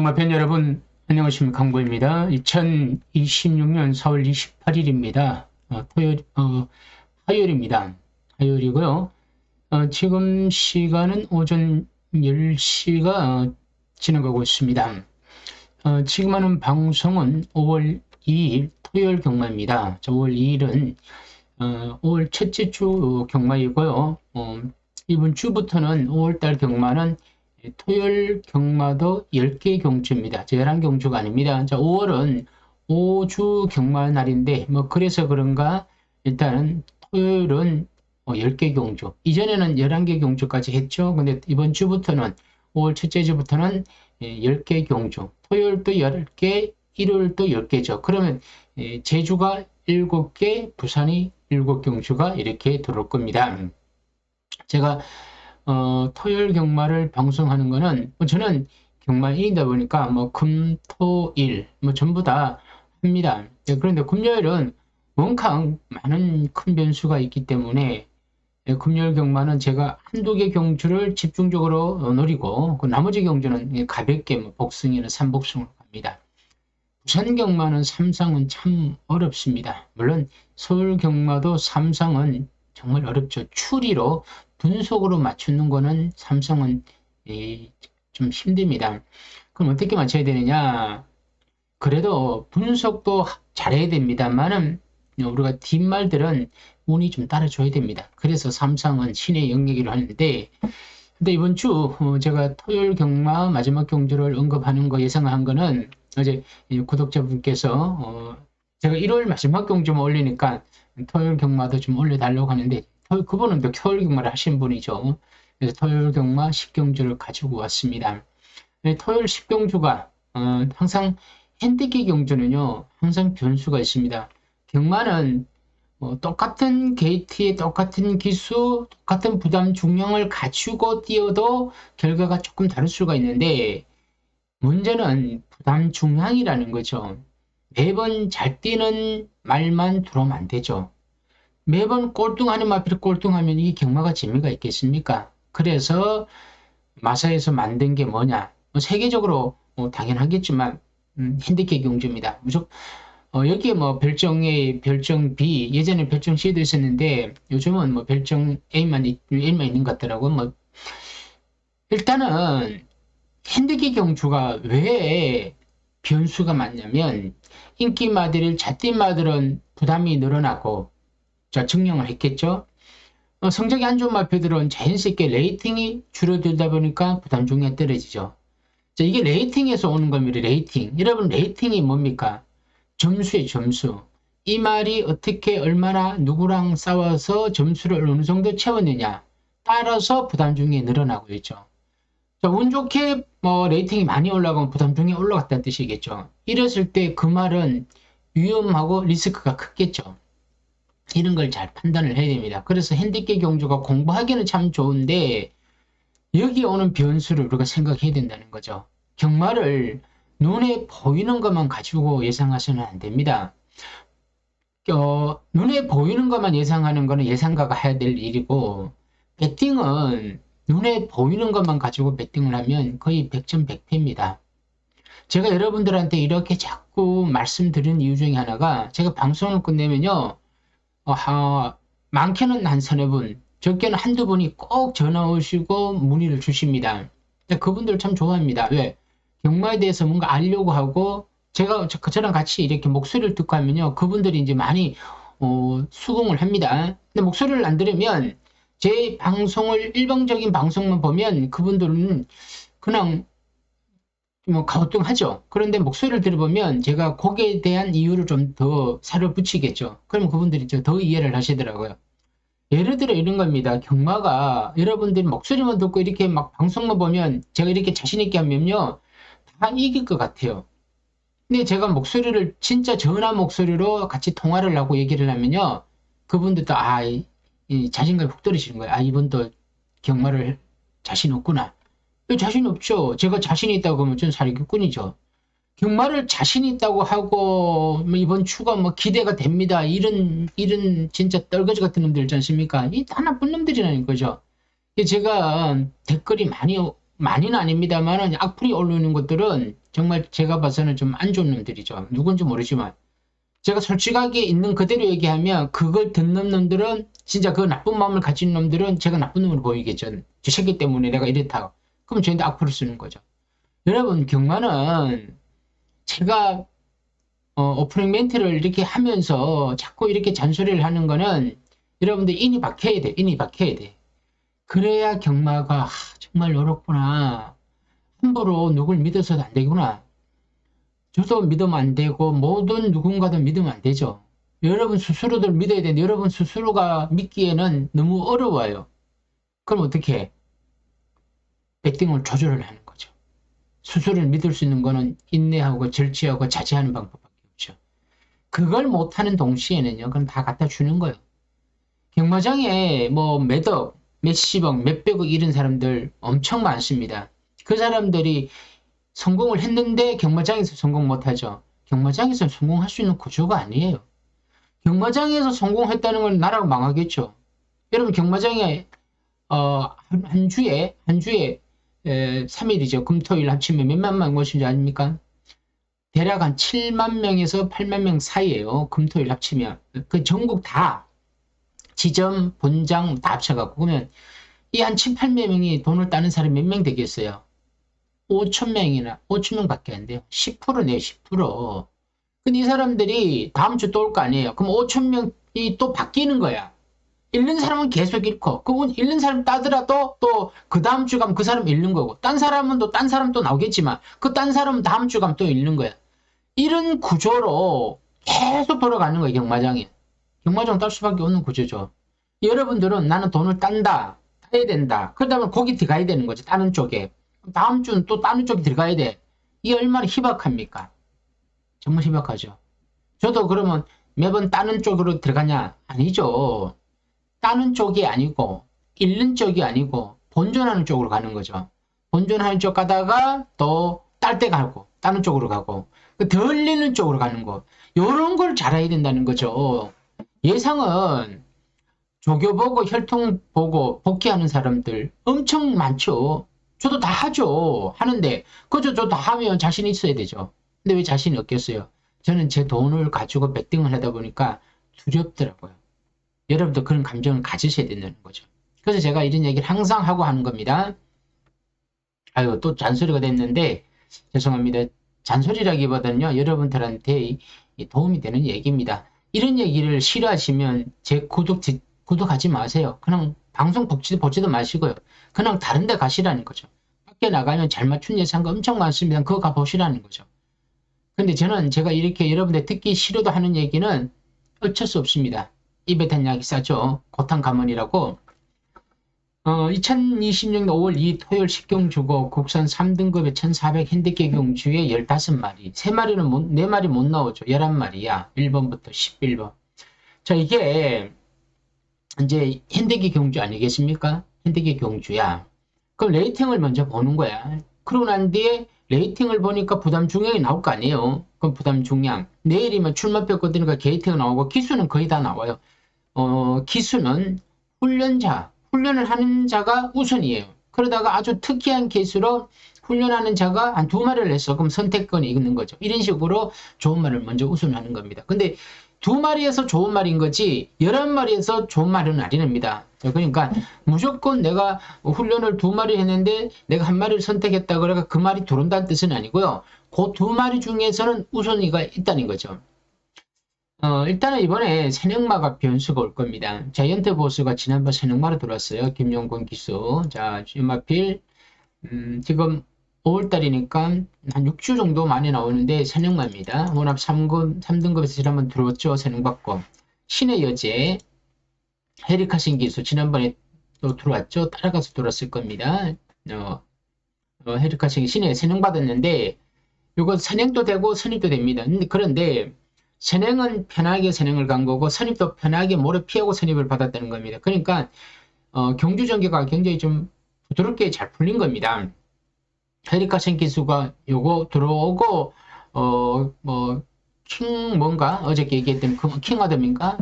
경마팬 여러분, 안녕하십니까. 강보입니다. 2026년 4월 28일입니다. 화요일입니다. 화요일이고요. 지금 시간은 오전 10시가 지나가고 있습니다. 지금 하는 방송은 5월 2일 토요일 경마입니다. 5월 2일은 5월 첫째 주 경마이고요. 이번 주부터는 5월달 경마는 토요일 경마도 10개 경주입니다. 11경주가 아닙니다. 자, 5월은 5주 경마 날인데, 그래서 그런가, 일단 토요일은 10개 경주. 이전에는 11개 경주까지 했죠. 근데 이번 주부터는, 5월 첫째 주부터는 10개 경주. 토요일도 10개, 일요일도 10개죠. 그러면 제주가 7개, 부산이 7경주가 이렇게 들어올 겁니다. 제가 토요일 경마를 방송하는 거는, 저는 경마인이다 보니까, 금, 토, 일, 전부 다 합니다. 그런데 금요일은 원캉 많은 큰 변수가 있기 때문에, 금요일 경마는 제가 한두 개 경주를 집중적으로 노리고, 그 나머지 경주는 가볍게 복승이나 삼복승으로 갑니다. 부산 경마는 삼상은 참 어렵습니다. 물론 서울 경마도 삼상은 정말 어렵죠. 추리로 분석으로 맞추는 거는 삼성은 좀 힘듭니다. 그럼 어떻게 맞춰야 되느냐? 그래도 분석도 잘해야 됩니다만은 우리가 뒷말들은 운이 좀 따라줘야 됩니다. 그래서 삼성은 신의 영역이라고 하는데, 근데 이번 주 제가 토요일 경마 마지막 경주를 언급하는 거 예상한 거는 어제 구독자분께서 제가 1월 마지막 경주만 올리니까 토요일 경마도 좀 올려달라고 하는데, 그분은 또 토요일 경마를 하신 분이죠. 그래서 토요일 경마 10경주를 가지고 왔습니다. 토요일 10경주가 항상 핸디캡 경주는요, 항상 변수가 있습니다. 경마는 똑같은 게이트에 똑같은 기수, 똑같은 부담 중량을 갖추고 뛰어도 결과가 조금 다를 수가 있는데, 문제는 부담 중량이라는 거죠. 매번 잘 뛰는 말만 들어오면 안 되죠. 매번 꼴등하는 마필 꼴등하면 이 경마가 재미가 있겠습니까? 그래서 마사에서 만든 게 뭐냐? 세계적으로 당연하겠지만 핸디캡 경주입니다. 무조건 여기에 별정 A, 별정 B, 예전에 별정 C도 있었는데 요즘은 별정 A만 있는 것 같더라고. 일단은 핸디캡 경주가 왜 변수가 많냐면, 인기마들, 잣띠마들은 부담이 늘어나고, 자, 증명을 했겠죠. 성적이 안 좋은 마표들은 자연스럽게 레이팅이 줄어들다 보니까 부담 중량이 떨어지죠. 자, 이게 레이팅에서 오는 겁니다. 레이팅. 여러분, 레이팅이 뭡니까? 점수의 점수. 이 말이 어떻게 얼마나 누구랑 싸워서 점수를 어느 정도 채웠느냐 따라서 부담 중량이 늘어나고 있죠. 자, 운 좋게 레이팅이 많이 올라가면 부담 중량이 올라갔다는 뜻이겠죠. 이랬을 때 그 말은 위험하고 리스크가 크겠죠. 이런 걸 잘 판단을 해야 됩니다. 그래서 핸디캡 경주가 공부하기는 참 좋은데, 여기 오는 변수를 우리가 생각해야 된다는 거죠. 경마를 눈에 보이는 것만 가지고 예상하셔는 안 됩니다. 눈에 보이는 것만 예상하는 거는 예상가가 해야 될 일이고, 배팅은 눈에 보이는 것만 가지고 배팅을 하면 거의 100점 100패입니다. 제가 여러분들한테 이렇게 자꾸 말씀드린 이유 중에 하나가, 제가 방송을 끝내면요, 많게는 한 서너 분, 적게는 한두 분이 꼭 전화 오시고 문의를 주십니다. 그분들 참 좋아합니다. 왜? 경마에 대해서 뭔가 알려고 하고, 저랑 같이 이렇게 목소리를 듣고 하면요, 그분들이 이제 많이 수긍을 합니다. 근데 목소리를 안 들으면, 제 방송을 일방적인 방송만 보면 그분들은 그냥 가오뚱하죠. 그런데 목소리를 들어보면 제가 거기에 대한 이유를 좀 더 살을 붙이겠죠. 그럼 그분들이 더 이해를 하시더라고요. 예를 들어 이런 겁니다. 경마가 여러분들이 목소리만 듣고 이렇게 막 방송만 보면, 제가 이렇게 자신있게 하면요, 다 이길 것 같아요. 근데 제가 목소리를 진짜 전화 목소리로 같이 통화를 하고 얘기를 하면요, 그분들도 이 자신감이 훅 떨어지는 거예요. 이분도 경마를 자신 없구나. 자신 없죠. 제가 자신 있다고 하면 전 사기꾼이죠. 경마를 자신 있다고 하고 이번 주가 기대가 됩니다. 이런 진짜 떨거지 같은 놈들 있지 않습니까? 이 하나뿐 놈들이라는 거죠. 제가 댓글이 많이 많이는 아닙니다만 악플이 올라오는 것들은 정말 제가 봐서는 좀 안 좋은 놈들이죠. 누군지 모르지만 제가 솔직하게 있는 그대로 얘기하면 그걸 듣는 놈들은 진짜 그 나쁜 마음을 가진 놈들은 제가 나쁜 놈으로 보이겠죠. 저 새끼 때문에 내가 이랬다. 그럼 저한테 악플을 쓰는 거죠. 여러분 경마는 제가 오프닝 멘트를 이렇게 하면서 자꾸 이렇게 잔소리를 하는 거는 여러분들 인이 박혀야 돼. 인이 박혀야 돼. 그래야 경마가 정말 어렵구나. 함부로 누굴 믿어서도 안 되구나. 저도 믿으면 안 되고 모든 누군가도 믿으면 안 되죠. 여러분 스스로들 믿어야 되는데 여러분 스스로가 믿기에는 너무 어려워요. 그럼 어떻게 해? 배팅을 조절을 하는 거죠. 스스로를 믿을 수 있는 거는 인내하고 절제하고 자제하는 방법밖에 없죠. 그걸 못하는 동시에는요. 그럼 다 갖다 주는 거예요. 경마장에 뭐 몇억, 몇십억, 몇백억 이런 사람들 엄청 많습니다. 그 사람들이 성공을 했는데 경마장에서 성공 못하죠. 경마장에서 성공할 수 있는 구조가 아니에요. 경마장에서 성공했다는 건 나라가 망하겠죠. 여러분 경마장에 한 주에 3일이죠. 금토일 합치면 몇만 명 오신지 아닙니까? 대략 한 7만 명에서 8만 명 사이에요. 금토일 합치면 그 전국 다 지점, 본장 다 합쳐갖고 그러면 이 한 7, 8만 명이 돈을 따는 사람이 몇 명 되겠어요? 5천 명이나 5천 명밖에 안 돼요. 10%네요. 10%. 근데 이 사람들이 다음 주 또 올 거 아니에요. 그럼 5천 명이 또 바뀌는 거야. 잃는 사람은 계속 잃고 그분 잃는 사람 따더라도 또 그 다음 주 가면 그 사람 잃는 거고 딴 사람은 또 딴 사람 또 나오겠지만 그 딴 사람은 다음 주 가면 또 잃는 거야. 이런 구조로 계속 돌아가는 거예요. 경마장이. 경마장 딸 수밖에 없는 구조죠. 여러분들은 나는 돈을 따야 된다. 그러다 거기 들어가야 되는 거죠. 따는 쪽에. 다음 주는 또 다른 쪽에 들어가야 돼. 이게 얼마나 희박합니까? 정말 희박하죠. 저도 그러면 매번 다른 쪽으로 들어가냐? 아니죠. 따는 쪽이 아니고 잃는 쪽이 아니고 본전하는 쪽으로 가는 거죠. 본전하는 쪽 가다가 또 딸 때 가고 따는 쪽으로 가고 덜 잃는 쪽으로 가는 거. 이런 걸 잘해야 된다는 거죠. 예상은 조교 보고 혈통 보고 복귀하는 사람들 엄청 많죠. 저도 다 하죠. 하는데 그저 저 다 하면 자신 있어야 되죠. 근데 왜 자신이 없겠어요? 저는 제 돈을 가지고 베팅을 하다 보니까 두렵더라고요. 여러분도 그런 감정을 가지셔야 된다는 거죠. 그래서 제가 이런 얘기를 항상 하고 하는 겁니다. 아유 또 잔소리가 됐는데 죄송합니다. 잔소리라기보다는요. 여러분들한테 도움이 되는 얘기입니다. 이런 얘기를 싫어하시면 제 구독하지 마세요. 그냥 방송 보지도 마시고요. 그냥 다른 데 가시라는 거죠. 밖에 나가면 잘 맞춘 예상가 엄청 많습니다. 그거 가보시라는 거죠. 근데 저는 제가 이렇게 여러분들 듣기 싫어도 하는 얘기는 어쩔 수 없습니다. 입에 댄 약이 싸죠. 고탕 가문이라고. 2020년 5월 2일 토요일 10경주고 국산 3등급의 1400 핸디캡 경주에 15마리. 3마리는 4마리 못 나오죠. 11마리야. 1번부터 11번. 자, 이게 이제 핸디캡 경주 아니겠습니까? 핸디캡 경주야. 그럼 레이팅을 먼저 보는 거야. 그러고 난 뒤에 레이팅을 보니까 부담 중량이 나올 거 아니에요. 그럼 부담 중량. 내일이면 출마표 거드니까 게이트가 나오고 기수는 거의 다 나와요. 기수는 훈련을 하는 자가 우선이에요. 그러다가 아주 특이한 케이스로 훈련하는 자가 한 2마리를 했어. 그럼 선택권이 있는 거죠. 이런 식으로 좋은 말을 먼저 우선하는 겁니다. 근데 2마리에서 좋은 말인 거지 11마리에서 좋은 말은 아닙니다. 그러니까 무조건 내가 훈련을 2마리 했는데 내가 1마리를 선택했다 그래가 그 말이 들어온다는 뜻은 아니고요. 그 2마리 중에서는 우선이가 있다는 거죠. 일단은 이번에 새녁마가 변수가 올 겁니다. 자이언트 보스가 지난번 새녁마로 들어왔어요. 김용곤 기수. 자, 주마필 지금 5월달이니까 한 6주 정도 만에 나오는데 새녁마입니다. 혼합 3등급에서 지난번 들어왔죠. 새녁받고. 신의 여제 헤리카신 기수 지난번에 또 들어왔죠. 따라가서 들어왔을 겁니다. 헤리카신 신의 새녁받았는데 이거 선행도 되고 선입도 됩니다. 그런데 선행은 편하게 선행을 간 거고 선입도 편하게 모래 피하고 선입을 받았다는 겁니다. 그러니까 경주 전개가 굉장히 좀 부드럽게 잘 풀린 겁니다. 헤리카신 기수가 요거 들어오고 킹 뭔가 어저께 얘기했던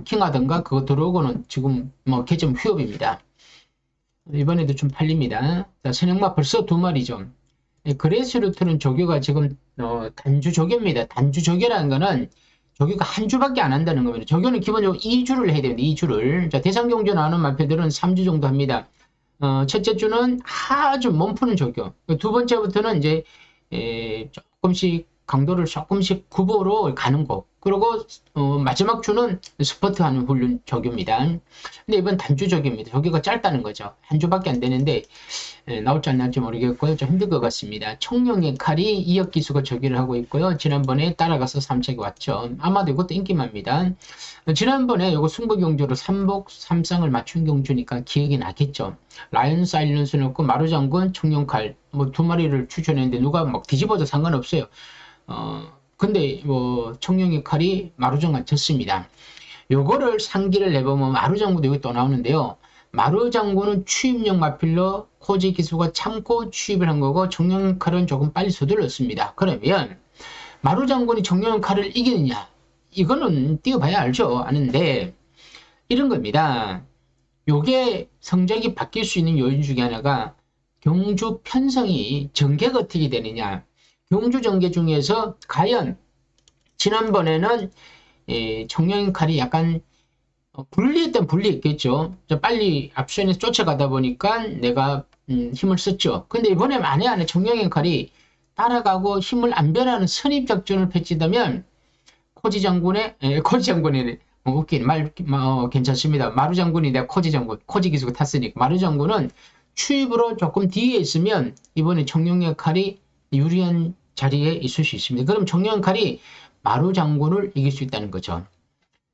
킹하던가 그거 들어오고는 지금 뭐 개점 휴업입니다. 이번에도 좀 팔립니다. 자, 선행마 벌써 두 마리죠. 그레이스루트는 조교가 지금 단주 조교입니다. 단주 조교라는 거는 조교가 한 주밖에 안 한다는 겁니다. 조교는 기본적으로 2주를 해야 됩니다. 2주를. 자, 대상경주 나오는 마표들은 3주 정도 합니다. 첫째 주는 아주 몸푸는 조교. 두 번째부터는 이제 조금씩 강도를 조금씩 구보로 가는 거. 그리고 마지막 주는 스퍼트하는 훈련 조교입니다. 근데 이번 단주 조교입니다. 조교가 짧다는 거죠. 한 주밖에 안 되는데 나올지 안 나올지 모르겠고요. 좀 힘들 것 같습니다. 청룡의 칼이 이역 기수가 조교를 하고 있고요. 지난번에 따라가서 3착이 왔죠. 아마도 이것도 인기만입니다. 지난번에 이거 승부경주로 3복 3쌍을 맞춘 경주니까 기억이 나겠죠. 라이언 사일런스 넣고 마루장군 청룡칼 뭐 두 마리를 추천했는데 누가 막 뒤집어도 상관없어요. 근데 뭐 청룡의 칼이 마루장관 졌습니다. 요거를 상기를 내보면 마루장군도 여기 또 나오는데요. 마루장군은 추입용 마필로 코지 기수가 참고 추입을 한 거고 청룡의 칼은 조금 빨리 서둘렀습니다. 그러면 마루장군이 청룡의 칼을 이기느냐? 이거는 뛰어봐야 알죠. 아는데 이런 겁니다. 요게 성적이 바뀔 수 있는 요인 중에 하나가 경주 편성이 전개가 어떻게 되느냐. 경주 전개 중에서 과연 지난번에는 청룡의 칼이 약간 불리했던 불리했겠죠. 빨리 앞선에서 쫓아가다 보니까 내가 힘을 썼죠. 근데 이번에 만에 안에 청룡의 칼이 따라가고 힘을 안 변하는 선입 작전을 펼치다면 코지 장군의 웃긴 말 괜찮습니다. 마루 장군이 내가 코지 장군 코지 기수가 탔으니까 마루 장군은 추입으로 조금 뒤에 있으면 이번에 청룡의 칼이 유리한 자리에 있을 수 있습니다. 그럼 청룡의 칼이 마루 장군을 이길 수 있다는 거죠.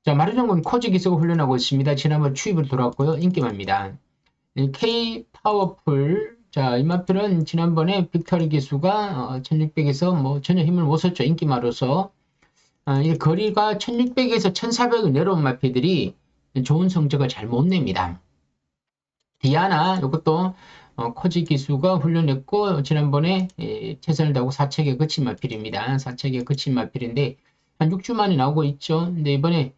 자, 마루 장군 코지 기수가 훈련하고 있습니다. 지난번 추입으로 돌아왔고요. 인기만입니다. K 파워풀. 자, 이 마필은 지난번에 빅터리 기수가 1600에서 뭐 전혀 힘을 못 썼죠. 인기마로서. 이 거리가 1600에서 1400을 내려온 마피들이 좋은 성적을 잘 못 냅니다. 디아나, 이것도 코지 기수가 훈련했고, 지난번에 최선을 다하고 4책에 그친 마필입니다. 4책에 그친 마필인데, 한 6주 만에 나오고 있죠. 근데 이번에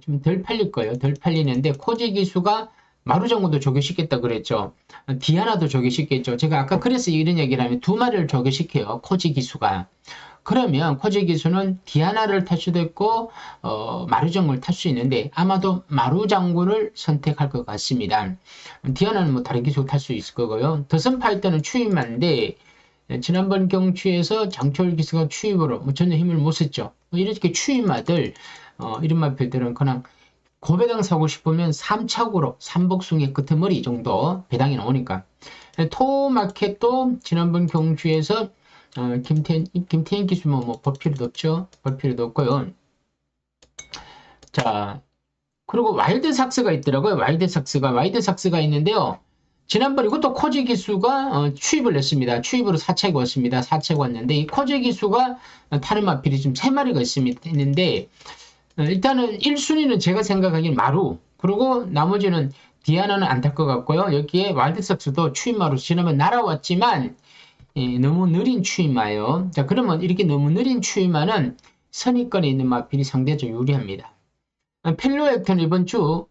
좀 덜 팔릴 거예요. 덜 팔리는데, 코지 기수가 마루장군도 조교시켰다 그랬죠. 디아나도 조교시켰죠. 제가 아까 그래서 이런 얘기를 하면 두 마리를 조교시켜요. 코지 기수가. 그러면 코지 기수는 디아나를 탈 수도 있고 마루장군을 탈 수 있는데 아마도 마루장군을 선택할 것 같습니다. 디아나는 뭐 다른 기수 탈 수 있을 거고요. 더선파일 때는 추입만인데 지난번 경추에서 장철 기수가 추입으로 뭐 전혀 힘을 못 썼죠. 이렇게 추입마들 이런 마필들은 그냥 고배당 사고 싶으면 3착으로 삼복숭의 끄트머리 정도 배당이 나오니까 토마켓도 지난번 경주에서 김태현 기수 뭐 볼 필요도 없죠. 볼 필요도 없고요. 자, 그리고 와일드 삭스가 있더라고요. 와일드 삭스가 있는데요. 지난번 이것도 코지 기수가 추입을 했습니다. 추입으로 4착이 왔습니다. 4착 왔는데 이 코지 기수가 타는 마필이 좀 3마리가 있는데 일단은 1순위는 제가 생각하기엔 마루, 그리고 나머지는 디아나는 안 탈 것 같고요. 여기에 와일드 삭스도 추입마루 지난번 날아왔지만 너무 느린 추임마예요. 자, 그러면 이렇게 너무 느린 추임마는 선입권에 있는 마필이 상대적으로 유리합니다. 펠로액터는 이번 주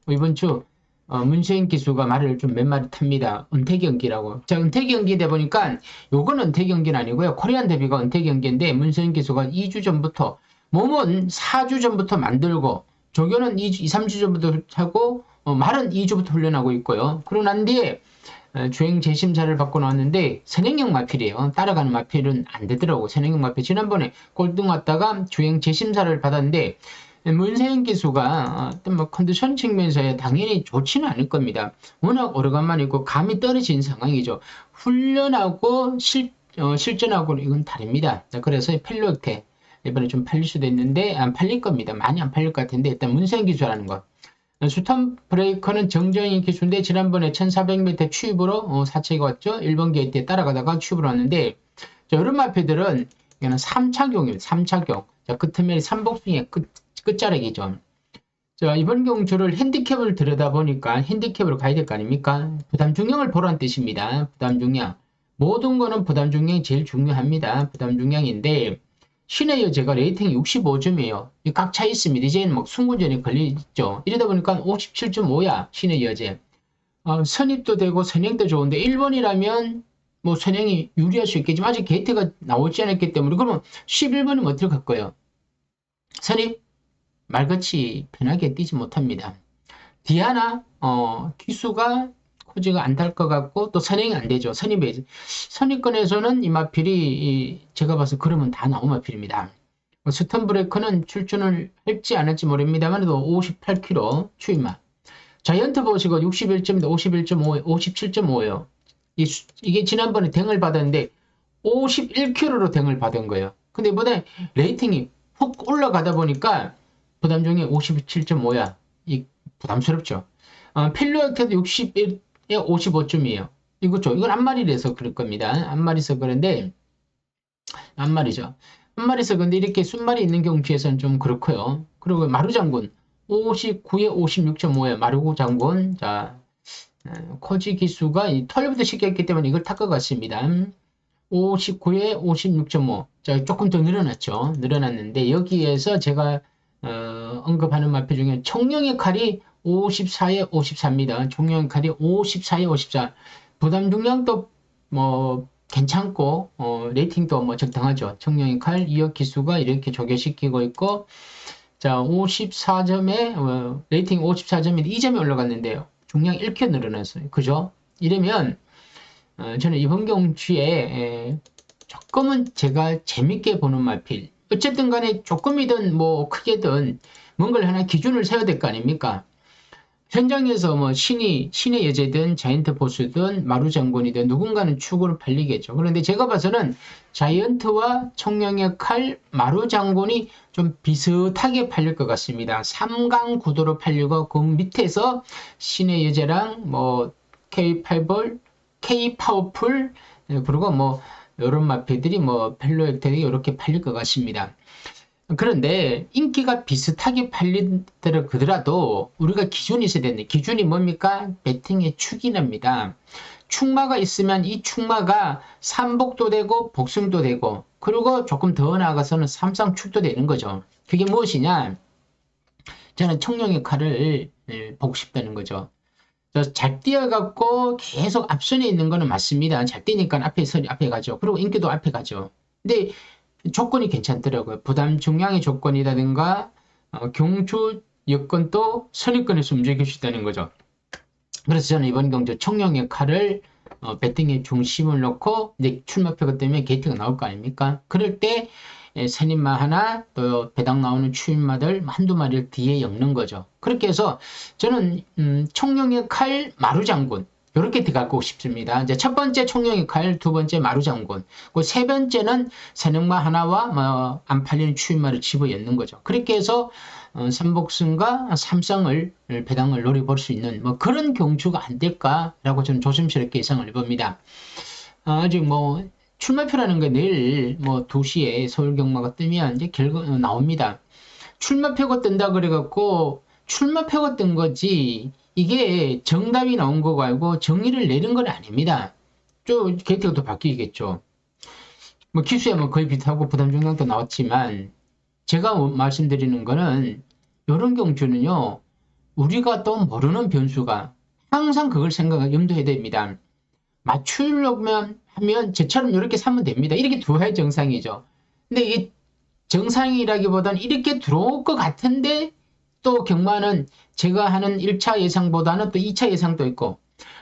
문세인 기수가 말을 좀 몇 마리 탑니다. 은퇴경기라고. 자, 은퇴경기다 보니까 요건 은퇴경기는 아니고요. 코리안 데뷔가 은퇴경기인데 문세인 기수가 2주 전부터 몸은 4주 전부터 만들고 조교는 2, 3주 전부터 하고 말은 2주부터 훈련하고 있고요. 그러고 난 뒤에 주행 재심사를 받고 나왔는데 선행형 마필이에요. 따라가는 마필은 안 되더라고. 선행형 마필 지난번에 꼴등 왔다가 주행 재심사를 받았는데 문세인 기수가 어떤 뭐 컨디션 측면에서 당연히 좋지는 않을 겁니다. 워낙 오래간만이고 감이 떨어진 상황이죠. 훈련하고 실전하고는 이건 다릅니다. 그래서 펠로엑테 이번에 좀 팔릴 수도 있는데 안 팔릴 겁니다. 많이 안 팔릴 것 같은데 일단 문세인 기수라는 것. 수턴 브레이커는 정정인 기수인데 지난번에 1400m 추입으로 4착이 왔죠. 1번 게이트에 따라가다가 추입으로 왔는데 이런 마필들은 이거는 3착용입니다. 3착용. 자, 끝머리 삼복숭의 끝자락이죠. 자, 이번 경주를 핸디캡을 들여다보니까 핸디캡으로 가야 될 거 아닙니까? 부담 중량을 보라는 뜻입니다. 부담 중량. 모든 거는 부담 중량이 제일 중요합니다. 부담 중량인데 신의 여제가 레이팅이 65점이에요. 각 차 있습니다. 이제는 막 승부전에 걸리죠. 이러다 보니까 57.5야, 신의 여제. 선입도 되고 선행도 좋은데 1번이라면 뭐 선행이 유리할 수 있겠지만 아직 게이트가 나오지 않았기 때문에 그러면 11번이면 어떻게 할 거예요? 선입 말같이 편하게 뛰지 못합니다. 디아나 기수가 코지가 안 달 것 같고 또 선행이 안 되죠. 선입권에서는 이 마필이 제가 봐서 그러면 다 나온 마필입니다. 스턴브레이커는 출전을 할지 안 할지 모릅니다만 도 58kg 추임마. 자이언트 보시고 61점인데 51.5, 57.5예요. 이게 지난번에 댕을 받았는데 51kg로 댕을 받은 거예요. 근데 이번에 레이팅이 훅 올라가다 보니까 부담 중에 57.5야. 이 부담스럽죠. 필로액트도 61에 55점이에요. 이거죠. 이건 앞마리라서 그럴 겁니다. 앞마리서 그런데 앞마리죠. 앞마리서 근데 이렇게 순말이 있는 경우 비해서는 좀 그렇고요. 그리고 마루장군 59에 56.5에 마루구 장군. 자, 코지 기수가 털부터 시켰기 때문에 이걸 탈 것 같습니다. 59에 56.5. 자, 조금 더 늘어났죠. 늘어났는데 여기에서 제가 언급하는 마표 중에 청룡의 칼이 54에 54입니다. 청룡의 칼이 54에 54. 부담 중량도 뭐 괜찮고 레이팅도 뭐 적당하죠. 청룡의 칼 2억 기수가 이렇게 조개시키고 있고 자 54점에 레이팅 54점인데 2점이 올라갔는데요. 중량 1켜 늘어났어요. 그죠? 이러면 저는 이번 경주에 조금은 제가 재밌게 보는 마필 어쨌든 간에 조금이든 뭐 크게든 뭔가를 하나 기준을 세워야 될 거 아닙니까? 현장에서 뭐 신의 여제든 자이언트 보스든 마루 장군이든 누군가는 축으로 팔리겠죠. 그런데 제가 봐서는 자이언트와 청룡의 칼, 마루 장군이 좀 비슷하게 팔릴 것 같습니다. 3강 구도로 팔리고 그 밑에서 신의 여제랑 뭐 K8벌, K 파워풀 그리고 뭐 이런 마패들이 뭐 펠로액터들이 이렇게 팔릴 것 같습니다. 그런데 인기가 비슷하게 팔리더라도 우리가 기준이 있어야 되는데 기준이 뭡니까? 배팅의 축이랍니다. 축마가 있으면 이 축마가 삼복도 되고 복승도 되고 그리고 조금 더 나아가서는 삼상축도 되는 거죠. 그게 무엇이냐? 저는 청룡의 칼을 보고 싶다는 거죠. 잘 뛰어갖고 계속 앞선에 있는 거는 맞습니다. 잘 뛰니까 앞에 가죠. 그리고 인기도 앞에 가죠. 근데 조건이 괜찮더라고요. 부담 중량의 조건이라든가 경주 여건도 선입권에서 움직일 수 있다는 거죠. 그래서 저는 이번 경주 청룡의 칼을 배팅에 중심을 놓고 이제 출마표가 때문에 게이트가 나올 거 아닙니까? 그럴 때 선임마 하나 또 배당 나오는 추임마들 한두 마리를 뒤에 엮는 거죠. 그렇게 해서 저는 청룡의 칼 마루장군 이렇게 들어가고 싶습니다. 이제 첫 번째 청룡의 칼, 두 번째 마루장군, 그 세 번째는 선임마 하나와 뭐 안 팔리는 추임마를 집어넣는 거죠. 그렇게 해서 삼복승과 삼성을 배당을 노려볼 수 있는 뭐 그런 경주가 안 될까라고 저는 조심스럽게 예상을 해봅니다. 아직 뭐 출마표라는 게 내일 뭐 2시에 서울 경마가 뜨면 이제 결과 나옵니다. 출마표가 뜬다 그래갖고 출마표가 뜬 거지 이게 정답이 나온 거고 알고 정의를 내린 건 아닙니다. 좀 게이트가 또 바뀌겠죠. 뭐 기수야 뭐 거의 비슷하고 부담 중량도 나왔지만 제가 말씀드리는 거는 이런 경주는요 우리가 또 모르는 변수가 항상 그걸 염두해야 됩니다. 맞추려면 하면 저처럼 이렇게 사면 됩니다. 이렇게 들어와야 정상이죠. 근데 이게 정상이라기보다는 이렇게 들어올 것 같은데 또 경마는 제가 하는 1차 예상보다는 또 2차 예상도 있고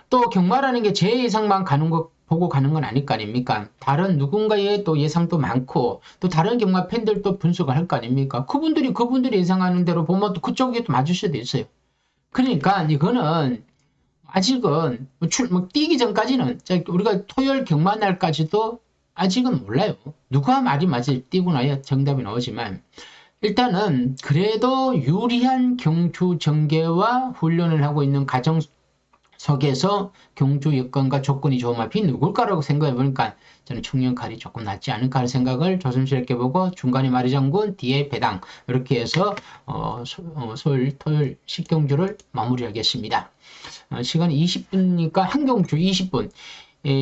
또 경마라는 게 제 예상만 가는 거 보고 가는 건 아닐 거 아닙니까? 다른 누군가의 또 예상도 많고 또 다른 경마 팬들도 분석을 할 거 아닙니까? 그분들이 예상하는 대로 보면 또 그쪽이 또 맞을 수도 있어요. 그러니까 이거는 아직은 뛰기 전까지는 우리가 토요일 경마날까지도 아직은 몰라요. 누가 말이 맞을 뛰고 나야 정답이 나오지만 일단은 그래도 유리한 경주 전개와 훈련을 하고 있는 가정 속에서 경주 여건과 조건이 좋은 마필이 누굴까라고 생각해 보니까 저는 청룡칼이 조금 낫지 않을까 하는 생각을 조심스럽게 보고 중간에 마루장군 뒤에 배당 이렇게 해서 서울 토요일 식경주를 마무리하겠습니다. 시간이 20분이니까 한 경주 20분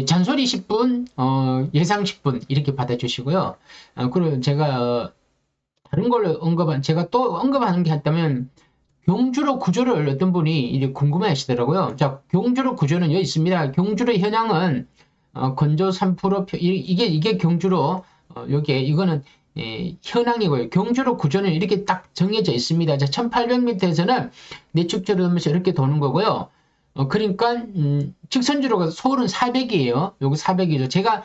잔소리 10분 예상 10분 이렇게 받아주시고요. 그리고 제가 다른 걸로 제가 또 언급하는 게 있다면 경주로 구조를 어떤 분이 이제 궁금해 하시더라고요. 자, 경주로 구조는 여기 있습니다. 경주로 현황은 건조 3% 이게 경주로 여기에 이거는 현황이고요. 경주로 구조는 이렇게 딱 정해져 있습니다. 자, 1800m에서는 내축제로 하면서 이렇게 도는 거고요. 그러니까 직선주로가 서울은 400이에요. 여기 400이죠. 제가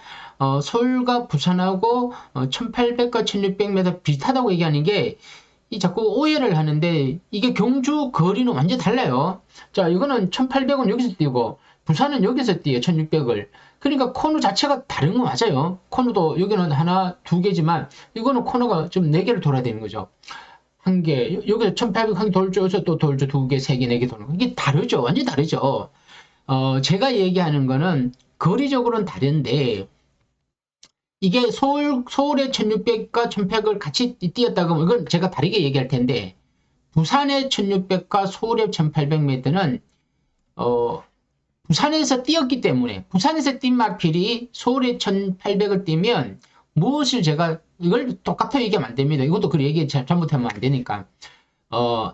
서울과 부산하고 1800과 1600m 비슷하다고 얘기하는 게 자꾸 오해를 하는데 이게 경주 거리는 완전 달라요. 자, 이거는 1800은 여기서 뛰고 부산은 여기서 뛰어요. 1600을. 그러니까 코너 자체가 다른 거 맞아요. 코너도 여기는 하나, 두 개지만 이거는 코너가 좀 네 개를 돌아야 되는 거죠. 한 개, 여기서 1800 한 개 돌죠. 여기서 또 돌죠. 두 개, 세 개, 네 개 도는 거. 이게 다르죠. 완전히 다르죠. 제가 얘기하는 거는 거리적으로는 다른데 이게 서울의 1600과 1100을 같이 뛰었다 그러면 이건 제가 다르게 얘기할 텐데 부산의 1600과 서울의 1800m는 부산에서 뛰었기 때문에 부산에서 뛴 마필이 서울의 1800을 뛰면 무엇을 제가 이걸 똑같아 얘기하면 안 됩니다. 이것도 그 얘기 잘못하면 안 되니까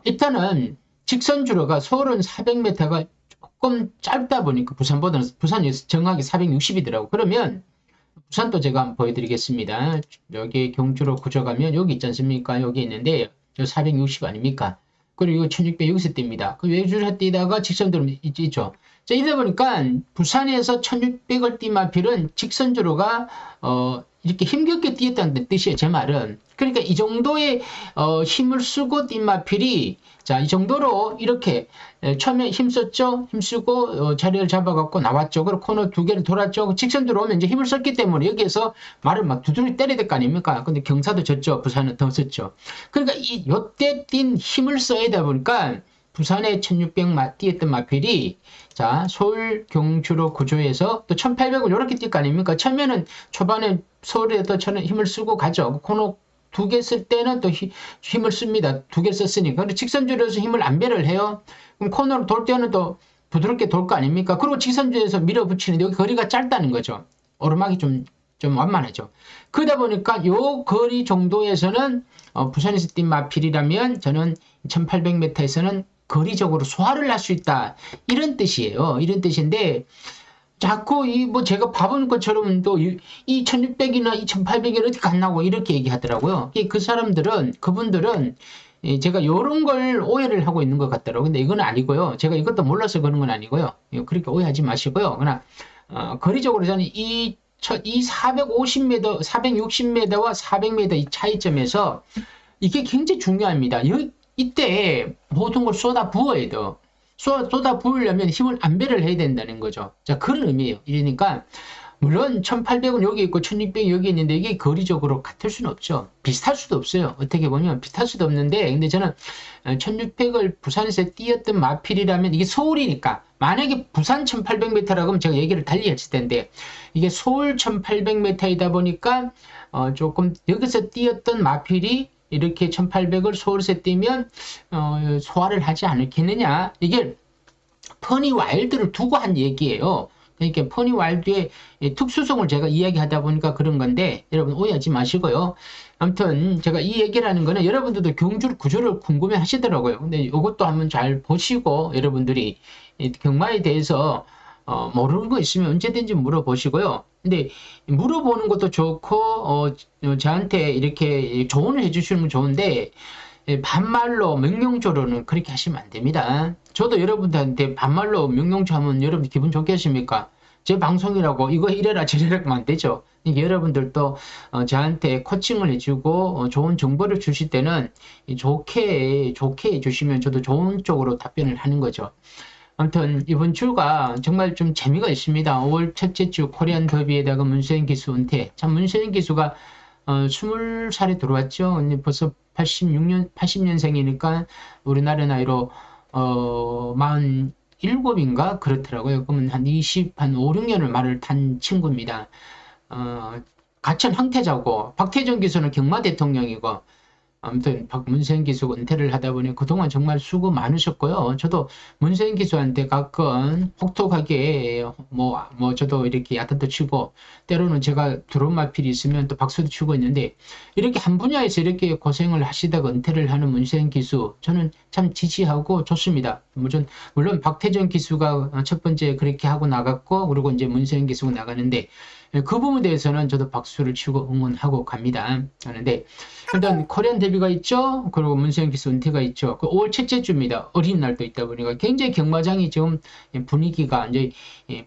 일단은 직선주로가 서울은 400m가 조금 짧다 보니까 부산이 정확히 460이더라고. 그러면 부산도 제가 한번 보여드리겠습니다. 여기 경주로 구조가면 여기 있지 않습니까? 여기 있는데 여기 460 아닙니까? 그리고 1600 여기서 뜁니다. 그 외주로 뛰다가 직선주로 있죠. 자, 이러다 보니까 부산에서 1600을 뛴 마필은 직선주로가 이렇게 힘겹게 뛰었다는 뜻이에요. 제 말은. 그러니까 이 정도의 힘을 쓰고 뛴 마필이 자, 이 정도로 이렇게 처음에 힘썼죠. 힘쓰고 자리를 잡아갖고 나왔죠. 그리고 코너 두 개를 돌았죠. 직선주로 오면 이제 힘을 썼기 때문에 여기에서 말을 막 두드려 때려야 될 거 아닙니까? 근데 경사도 졌죠. 부산은 더 썼죠. 그러니까 요때 뛴 힘을 써야 되다 보니까 부산에 1600 뛰었던 마필이 자, 서울 경주로 구조해서 또 1800을 이렇게 뛸 거 아닙니까? 처음에는 초반에 서울에도 저는 힘을 쓰고 가죠. 코너 두 개 쓸 때는 또 힘을 씁니다. 두 개 썼으니까. 근데 직선주로에서 힘을 안 배를 해요. 그럼 코너로 돌 때는 또 부드럽게 돌 거 아닙니까? 그리고 직선주에서 밀어붙이는데 여기 거리가 짧다는 거죠. 오르막이 좀 완만하죠. 그러다 보니까 요 거리 정도에서는 부산에서 뛴 마필이라면 저는 1800m에서는 거리적으로 소화를 할 수 있다. 이런 뜻이에요. 이런 뜻인데 자꾸 제가 봐본 것처럼 또 이 1600이나 2800이 어디 갔나고 이렇게 얘기하더라고요. 그분들은 제가 이런 걸 오해를 하고 있는 것 같더라고요. 근데 이건 아니고요. 제가 이것도 몰라서 그런 건 아니고요. 그렇게 오해하지 마시고요. 그러나 거리적으로 저는 이 450m, 460m와 400m 이 차이점에서 이게 굉장히 중요합니다. 이때 모든 걸 쏟아 부어야 돼요. 쏟아 부으려면 힘을 안배를 해야 된다는 거죠. 자, 그런 의미예요. 이러니까 물론 1800은 여기 있고 1600이 여기 있는데 이게 거리적으로 같을 수는 없죠. 비슷할 수도 없어요. 어떻게 보면 비슷할 수도 없는데 근데 저는 1600을 부산에서 뛰었던 마필이라면 이게 서울이니까 만약에 부산 1800m라고 하면 제가 얘기를 달리 했을 텐데 이게 서울 1800m이다 보니까 조금 여기서 뛰었던 마필이 이렇게 1800을 서울에서 뛰면 소화를 하지 않겠느냐. 이게 퍼니 와일드를 두고 한 얘기예요. 그러니까 퍼니 와일드의 특수성을 제가 이야기하다 보니까 그런 건데 여러분 오해하지 마시고요. 아무튼 제가 이 얘기를 하는 거는 여러분들도 경주 구조를 궁금해 하시더라고요. 근데 이것도 한번 잘 보시고 여러분들이 경마에 대해서 모르는 거 있으면 언제든지 물어보시고요. 근데 물어보는 것도 좋고 저한테 이렇게 조언을 해주시면 좋은데 반말로 명령조로는 그렇게 하시면 안 됩니다. 저도 여러분들한테 반말로 명령조 하면 여러분 기분 좋겠습니까? 제 방송이라고 이거 이래라 저래라 하면 안 되죠. 그러니까 여러분들도 저한테 코칭을 해주고 좋은 정보를 주실 때는 좋게 해주시면 저도 좋은 쪽으로 답변을 하는 거죠. 아무튼 이번 주가 정말 좀 재미가 있습니다. 5월 첫째 주 코리안 더비에다가 문세인 기수 은퇴. 참 문세인 기수가 20살에 들어왔죠. 근데 벌써 80년생이니까 우리나라 나이로 47인가 그렇더라고요. 그러면 한 5, 6년을 말을 탄 친구입니다. 가천 황태자고 박태정 기수는 경마 대통령이고 아무튼 문세인 기수 은퇴를 하다 보니 그동안 정말 수고 많으셨고요. 저도 문세인 기수한테 가끔 혹독하게 저도 이렇게 야단도 치고 때로는 제가 드론 마필이 있으면 또 박수도 치고 있는데 이렇게 한 분야에서 이렇게 고생을 하시다가 은퇴를 하는 문세인 기수 저는 참 지지하고 좋습니다. 물론 박태정 기수가 첫 번째 그렇게 하고 나갔고 그리고 이제 문세인 기수가 나가는데 그 부분에 대해서는 저도 박수를 치고 응원하고 갑니다. 하는데 일단 코리안 데뷔가 있죠. 그리고 문세영 기수 은퇴가 있죠. 그 5월 첫째 주입니다. 어린이날도 있다 보니까 굉장히 경마장이 지금 분위기가 이제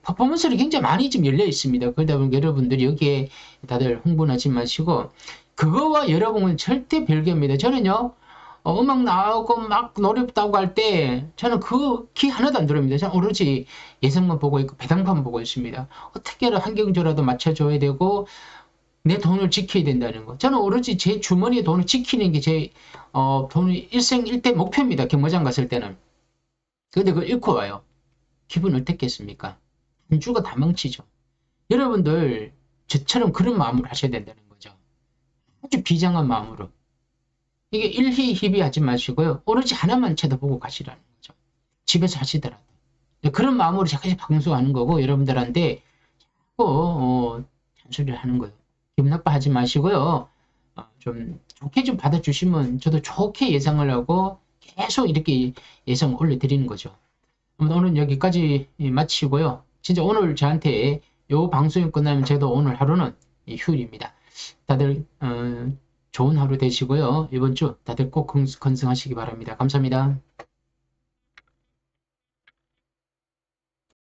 퍼포먼스를 굉장히 많이 지금 열려 있습니다. 그러다 보니까 여러분들이 여기에 다들 흥분하지 마시고 그거와 여러분은 절대 별개입니다. 저는요. 음악 나오고 막 노래 부르고 할 때 저는 그 키 하나도 안 들어옵니다. 저는 오로지 예성만 보고 있고 배당만 보고 있습니다. 어떻게든 한 경조라도 맞춰줘야 되고 내 돈을 지켜야 된다는 거. 저는 오로지 제 주머니에 돈을 지키는 게 제 돈의 일생일대 목표입니다. 경마장 갔을 때는. 근데 그걸 잃고 와요. 기분 어떻겠습니까? 한 주가 다 망치죠. 여러분들 저처럼 그런 마음으로 하셔야 된다는 거죠. 아주 비장한 마음으로. 이게 일희희비하지 마시고요. 오로지 하나만 쳐다보고 가시라는 거죠. 집에서 하시더라도. 그런 마음으로 자꾸 방송하는 거고 여러분들한테 자꾸 잔소리를 하는 거예요. 기분 나빠하지 마시고요. 좀 좋게 좀 받아주시면 저도 좋게 예상을 하고 계속 이렇게 예상을 올려드리는 거죠. 오늘 여기까지 마치고요. 진짜 오늘 저한테 요 방송이 끝나면 저도 오늘 하루는 휴일입니다. 다들 좋은 하루 되시고요. 이번 주 다들 꼭 건승하시기 바랍니다. 감사합니다.